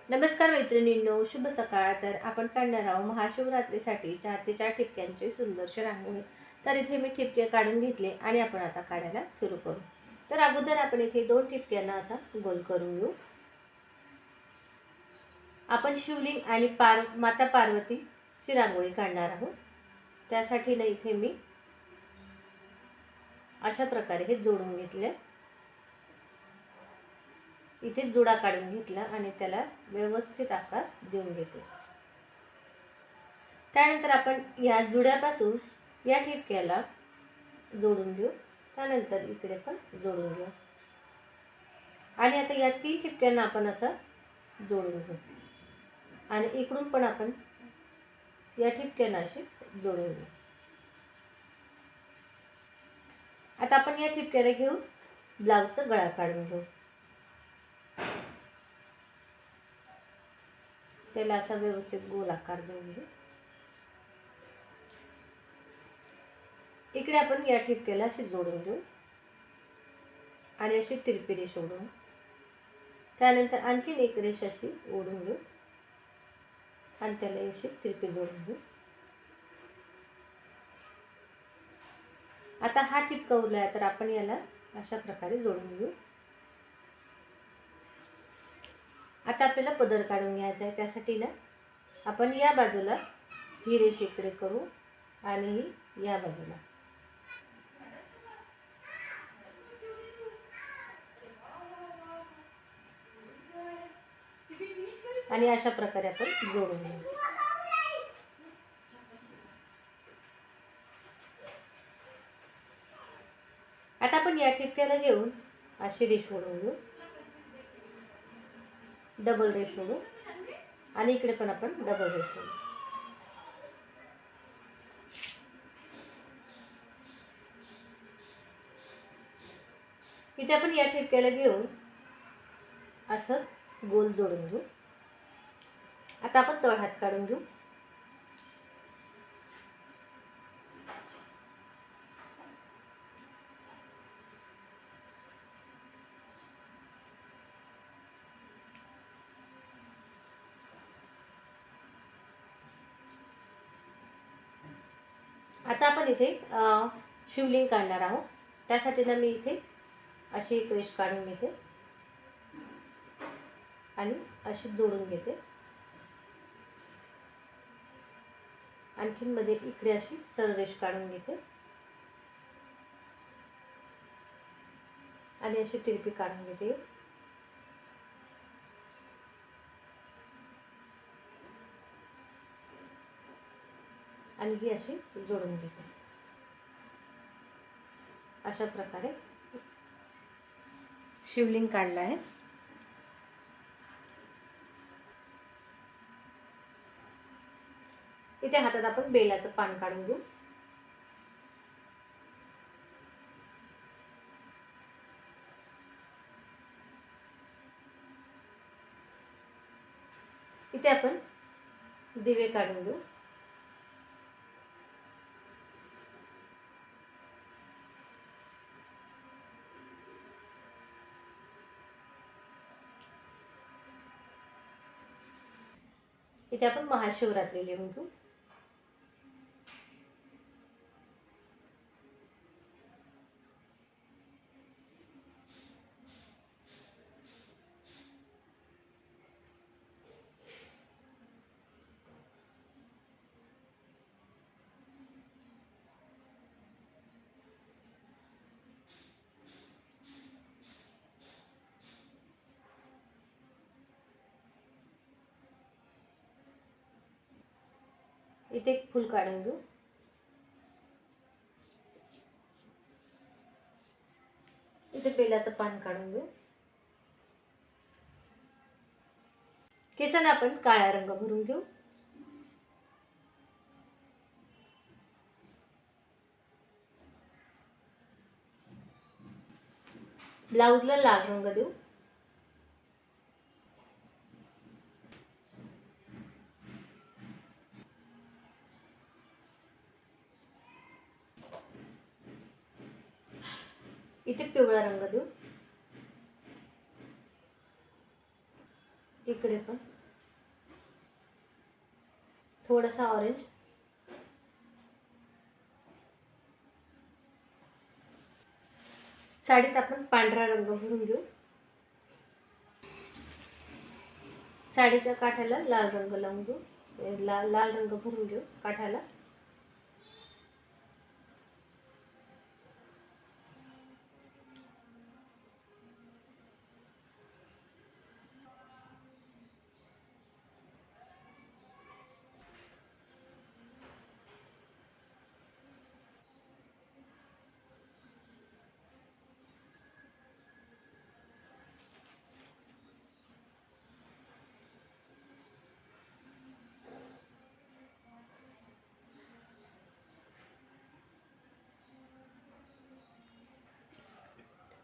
नमस्कार मैत्रिणींनो, शुभ सकाळ। तर आपण काढणार आहोत महाशिवरात्रीसाठी 4 ते 4 ठिपक्यांचे सुंदरसे रांगोळी। तर इथे मी ठिपके काढून घेतले आणि आपण आता काढायला सुरू करू। तर अगोदर आपण इथे 2 ठिपक्यांना असा गोल करून घेऊ। आपण शिवलिंग आणि माता पार्वतीची रांगोळी काढणार आहोत। त्यासाठी ना इथे मी अशा प्रकारे हे जोडून घेतले। इथे जुडा काढून घेतला आणि त्याला व्यवस्थित आकार देऊन घेते। त्यानंतर आपण या जुड्यापासून या ठिपक्याला जोडून घेऊ। त्यानंतर इकडे पण जोडून घेऊ आणि आता या 3 ठिपक्यांना आपण असं जोडून घेऊ आणि इकडून पण आपण या ठिपक्यांना अशी जोडून घेऊ। आता आपण या ठिपक्याला घेऊ ब्लाउजचा गळा काढून घेऊ। त्याला असा व्यवस्थित गोल आकार देऊन घेऊ। इकडे आपण या ठिपक्याला अशी जोडून घेऊ आणि अशी तिरपी रेष ओढून त्यानंतर आणखी एक रेष अशी ओढून घेऊ आणि त्याला अशी तिरपी जोडून घेऊ। आता हा ठिपका उरला तर आपण याला अशा प्रकारे जोडून घेऊ। आता आपल्याला पदर काढून घ्यायचा आहे। त्यासाठी ना आपण या बाजूला ही रेष इकडे करू आणि या बाजूला आणि अशा प्रकारे आपण जोडून घेऊ। आता आपण या ठिपक्याला घेऊन अशी रेष ओढून घेऊ, डबल रेष ओढू आणि इकडे पण आपण डबल रेष ओढू। इथे आपण या ठिपक्याला घेऊन असं गोल जोडून घेऊ। आता आपण तळ हात काढून घेऊ। आता आपण इथे शिवलिंग काढणार आहोत। त्यासाठी ना मी इथे अशी एक रेष काढून घेते आणि अशी जोडून घेते। आणखीन मध्ये इकडे अशी सरळ रेष काढून घेते आणि अशी तिरपी काढून घेते आणि ही अशी जोडून घेते। अशा प्रकारे शिवलिंग काढला आहे। इथे हातात आपण बेलाचं पान काढून घेऊ। इथे आपण दिवे काढून घेऊ। इथे आपण महाशिवरात्री लिहून घेऊ। इथे एक फूल काढून घेऊ। इथे बेलाचं पान काढून घेऊ। केसांना आपण काळा रंग भरून घेऊ। ब्लाउजला लाल रंग देऊ। इथे पिवळा रंग देऊ। इकडे पण थोडासा ऑरेंज, साडीत आपण पांढरा रंग भरून घेऊ. साडीच्या काठाला लाल रंग लावून घेऊ, लाल रंग भरून घेऊ काठाला.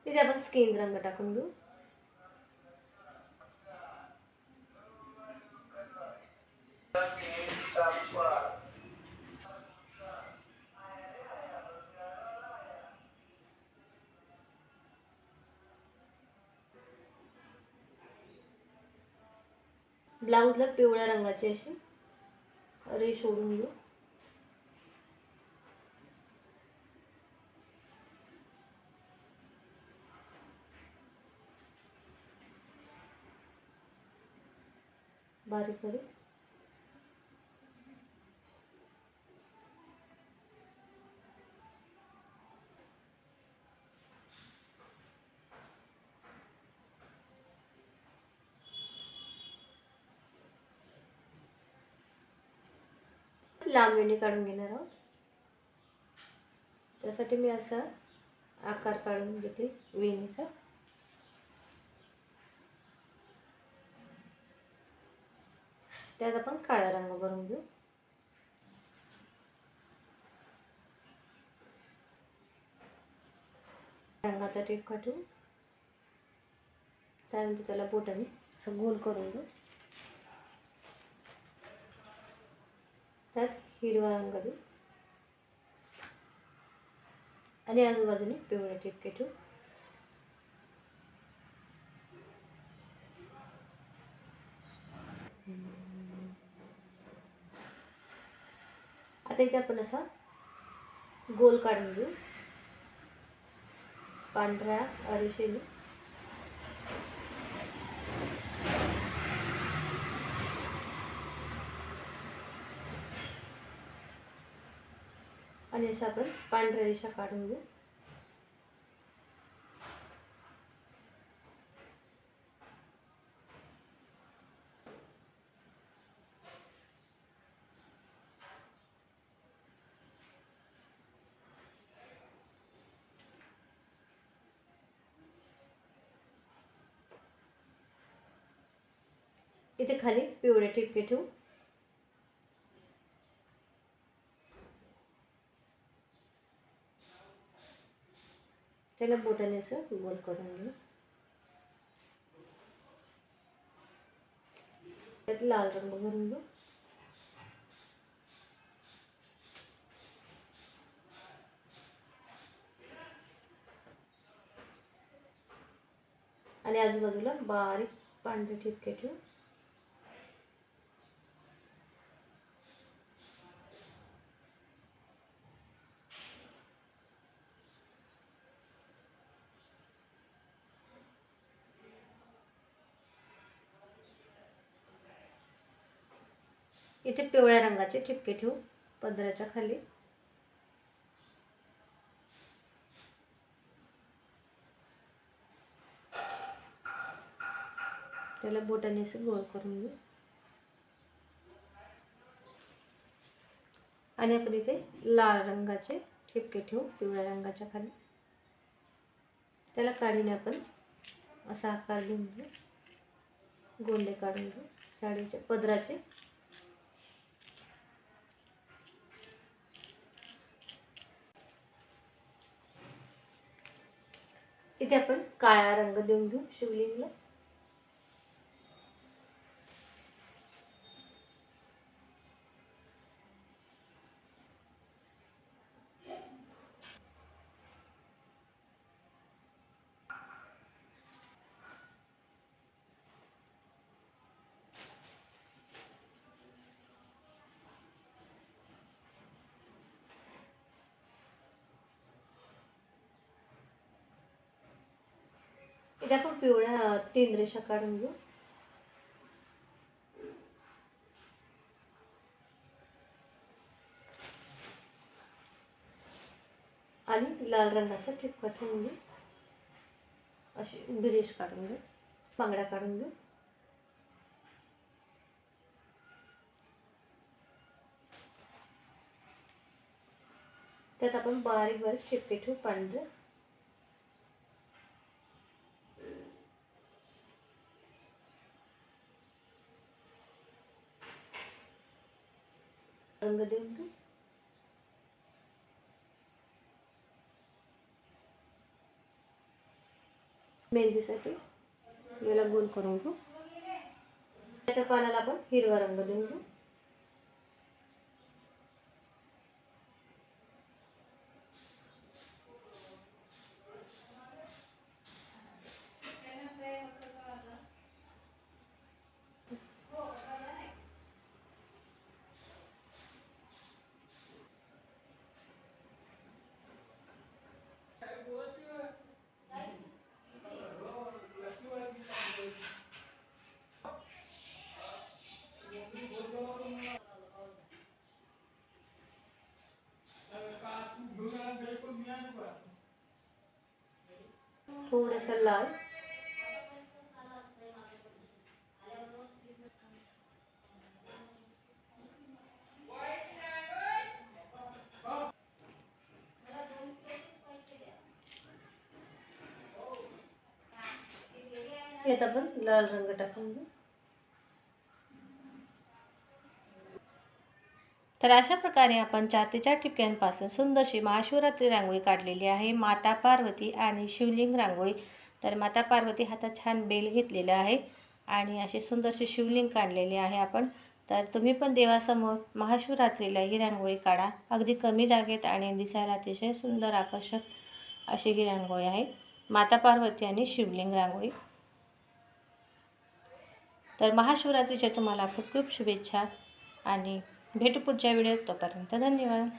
इथे आपण स्किन रंग टाकून घेऊ. ब्लाऊजला पिवळ्या रंगाची अशी रेष ओढून घेऊ. बारीक बारीक. लांब वेणी काढून घेणार आहोत. त्यासाठी मी असा आकार काढून घेते वेणीचा. त्यात आपण काळा रंग भरून घेऊ. रंगाचा टीप काढून त्यानंतर त्याला बोटाने असं गोल करून घेऊ. त्यात हिरवा रंग देऊ आणि आजूबाजूने पिवळे टिपके ठेवू. आता इथे आपण असा गोल काढून घेऊ पांढऱ्या रेषेने. आणि अशा आपण पांढऱ्या रेषा काढून घेऊ. इथे खाली पिवळे ठिपके ठेवू. त्याला बोटाने असं गोल करून घेऊ. त्यात लाल रंग भरून घेऊ. आणि आजूबाजूला बारीक पांढरे ठिपके ठेवू. इथे पिवळ्या रंगाचे ठिपके ठेवू पदराच्या खाली. त्याला बोटाने असं गोल करून घेऊ. आणि आपण इथे लाल रंगाचे ठिपके ठेवू पिवळ्या रंगाच्या खाली. त्याला काढीने आपण असा आकार देऊन घेऊ. गोंडे काढून घेऊ साडीच्या पदराचे. इथे आपण काळा रंग देऊन घेऊ शिवलिंगला. इथे आपण पिवळ्या 3 रेषा काढून घेऊ. आणि लाल रंगाचा ठिपका ठेवून घेऊ. अशी उभी रेष काढून घेऊ. बांगड्या काढून घेऊ. त्यात आपण बारीक बारीक ठिपके ठेवू पांढरे. रंग देऊन घेऊ. मेहंदीसाठी याला गोल करून घेऊ. त्याच्या पानाला आपण हिरवा रंग देऊन घेऊ. थोडंसं लाल. यात आपण लाल रंग टाकून घेऊ. तर अशा प्रकारे आपण 4 ते 4 ठिपक्यांपासून सुंदरशी महाशिवरात्री रांगोळी काढलेली आहे. माता पार्वती आणि शिवलिंग रांगोळी. तर माता पार्वती हातात छान बेल घेतलेला आहे आणि अशी सुंदरशी शिवलिंग काढलेली आहे आपण. तर तुम्ही पण देवासमोर महाशिवरात्रीला ही रांगोळी काढा. अगदी कमी जागेत आणि दिसायला अतिशय सुंदर आकर्षक अशी ही रांगोळी आहे. माता पार्वती आणि शिवलिंग रांगोळी. तर महाशिवरात्रीच्या तुम्हाला खूप खूप शुभेच्छा आणि भेटू पुढच्या व्हिडिओत. तोपर्यंत धन्यवाद.